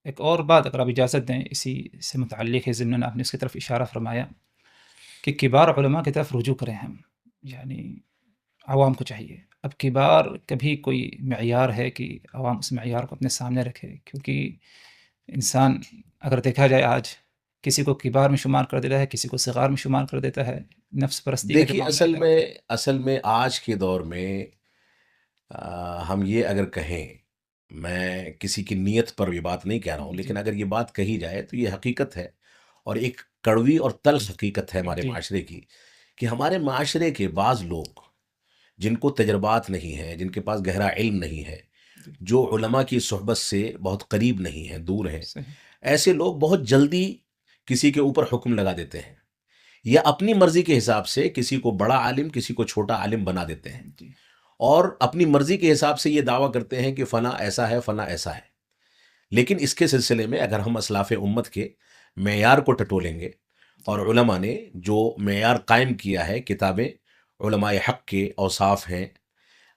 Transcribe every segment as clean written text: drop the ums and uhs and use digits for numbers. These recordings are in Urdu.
ایک اور بات اگر آپ اجازت دیں اسی سے متعلق ہے، ضمن آپ نے اس کی طرف اشارہ فرمایا کہ کبار علماء کی طرف رجوع کریں ہم، یعنی عوام کو چاہیے اب کبار کبھی کوئی معیار ہے کہ عوام اس معیار کو اپنے سامنے رکھے، کیونکہ انسان اگر دیکھا جائے آج کسی کو کبار میں شمار کر دیتا ہے، کسی کو صغار میں شمار کر دیتا ہے، نفس پرستی کا جو دیکھیے، معاملہ اصل ہے میں اصل میں آج کے دور میں ہم یہ اگر کہیں، میں کسی کی نیت پر یہ بات نہیں کہہ رہا ہوں، جی لیکن اگر یہ بات کہی جائے تو یہ حقیقت ہے، اور ایک کڑوی اور تلخ حقیقت ہے ہمارے جی معاشرے کی، کہ ہمارے معاشرے کے بعض لوگ جن کو تجربات نہیں ہیں، جن کے پاس گہرا علم نہیں ہے، جی جو علماء کی صحبت سے بہت قریب نہیں ہیں، دور ہیں، صحیح ایسے لوگ بہت جلدی کسی کے اوپر حکم لگا دیتے ہیں، یا اپنی مرضی کے حساب سے کسی کو بڑا عالم کسی کو چھوٹا عالم بنا دیتے ہیں، جی اور اپنی مرضی کے حساب سے یہ دعویٰ کرتے ہیں کہ فلاں ایسا ہے، فلاں ایسا ہے۔ لیکن اس کے سلسلے میں اگر ہم اسلاف امت کے معیار کو ٹٹولیں گے، جی اور علماء نے جو معیار قائم کیا ہے، کتابیں علماء حق کے اوصاف ہیں،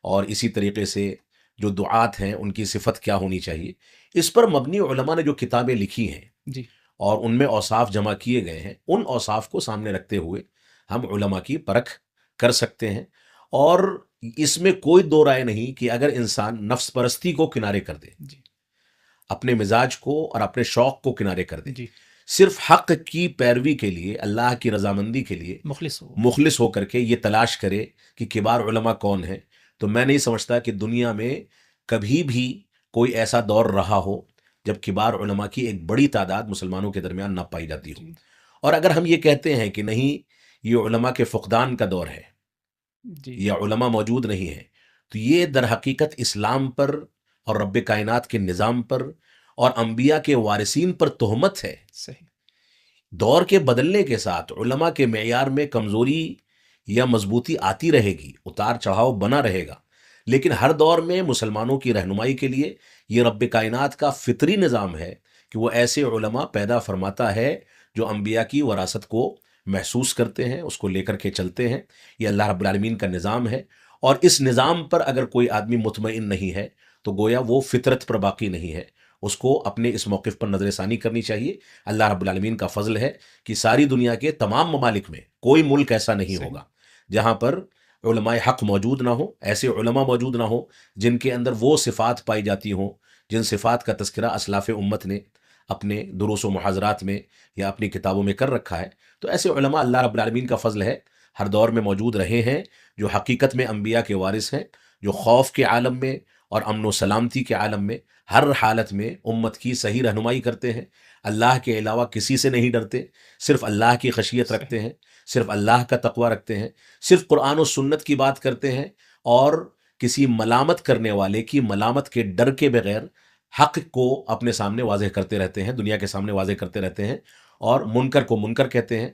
اور اسی طریقے سے جو دعات ہیں ان کی صفت کیا ہونی چاہیے، اس پر مبنی علماء نے جو کتابیں لکھی ہیں جی اور ان میں اوصاف جمع کیے گئے ہیں، ان اوصاف کو سامنے رکھتے ہوئے ہم علماء کی پرکھ کر سکتے ہیں۔ اور اس میں کوئی دو رائے نہیں کہ اگر انسان نفس پرستی کو کنارے کر دے، جی اپنے مزاج کو اور اپنے شوق کو کنارے کر دے، جی صرف حق کی پیروی کے لیے، اللہ کی رضامندی کے لیے مخلص ہو مخلص ہو کر کے یہ تلاش کرے کہ کبار علماء کون ہیں، تو میں نہیں سمجھتا کہ دنیا میں کبھی بھی کوئی ایسا دور رہا ہو جب کبار علماء کی ایک بڑی تعداد مسلمانوں کے درمیان نہ پائی جاتی ہو۔ جی اور اگر ہم یہ کہتے ہیں کہ نہیں، یہ علماء کے فقدان کا دور ہے، جی یا علماء موجود نہیں ہیں، تو یہ در حقیقت اسلام پر اور رب کائنات کے نظام پر اور انبیاء کے وارثین پر تہمت ہے۔ صحیح دور کے بدلنے کے ساتھ علماء کے معیار میں کمزوری یا مضبوطی آتی رہے گی، اتار چڑھاؤ بنا رہے گا، لیکن ہر دور میں مسلمانوں کی رہنمائی کے لیے یہ رب کائنات کا فطری نظام ہے کہ وہ ایسے علماء پیدا فرماتا ہے جو انبیاء کی وراثت کو محسوس کرتے ہیں، اس کو لے کر کے چلتے ہیں۔ یہ اللہ رب العالمین کا نظام ہے، اور اس نظام پر اگر کوئی آدمی مطمئن نہیں ہے تو گویا وہ فطرت پر باقی نہیں ہے، اس کو اپنے اس موقف پر نظر ثانی کرنی چاہیے۔ اللہ رب العالمین کا فضل ہے کہ ساری دنیا کے تمام ممالک میں کوئی ملک ایسا نہیں صحیح ہوگا جہاں پر علماء حق موجود نہ ہو، ایسے علماء موجود نہ ہو جن کے اندر وہ صفات پائی جاتی ہوں جن صفات کا تذکرہ اسلاف امت نے اپنے دروس و محاضرات میں یا اپنی کتابوں میں کر رکھا ہے۔ تو ایسے علماء اللہ رب العالمین کا فضل ہے، ہر دور میں موجود رہے ہیں، جو حقیقت میں انبیاء کے وارث ہیں، جو خوف کے عالم میں اور امن و سلامتی کے عالم میں ہر حالت میں امت کی صحیح رہنمائی کرتے ہیں، اللہ کے علاوہ کسی سے نہیں ڈرتے، صرف اللہ کی خشیت صحیح رکھتے ہیں، صرف اللہ کا تقوی رکھتے ہیں، صرف قرآن و سنت کی بات کرتے ہیں، اور کسی ملامت کرنے والے کی ملامت کے ڈر کے بغیر حق کو اپنے سامنے واضح کرتے رہتے ہیں، دنیا کے سامنے واضح کرتے رہتے ہیں، اور منکر کو منکر کہتے ہیں،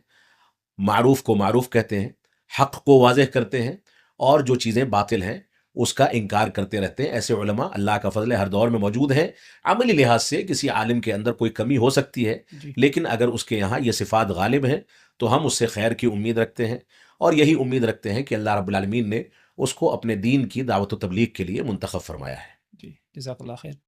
معروف کو معروف کہتے ہیں، حق کو واضح کرتے ہیں، اور جو چیزیں باطل ہیں اس کا انکار کرتے رہتے ہیں۔ ایسے علماء اللہ کا فضل ہے ہر دور میں موجود ہیں۔ عملی لحاظ سے کسی عالم کے اندر کوئی کمی ہو سکتی ہے، جی لیکن اگر اس کے یہاں یہ صفات غالب ہیں تو ہم اس سے خیر کی امید رکھتے ہیں، اور یہی امید رکھتے ہیں کہ اللہ رب العالمین نے اس کو اپنے دین کی دعوت و تبلیغ کے لیے منتخب فرمایا ہے۔ جی جزاک اللہ خیر۔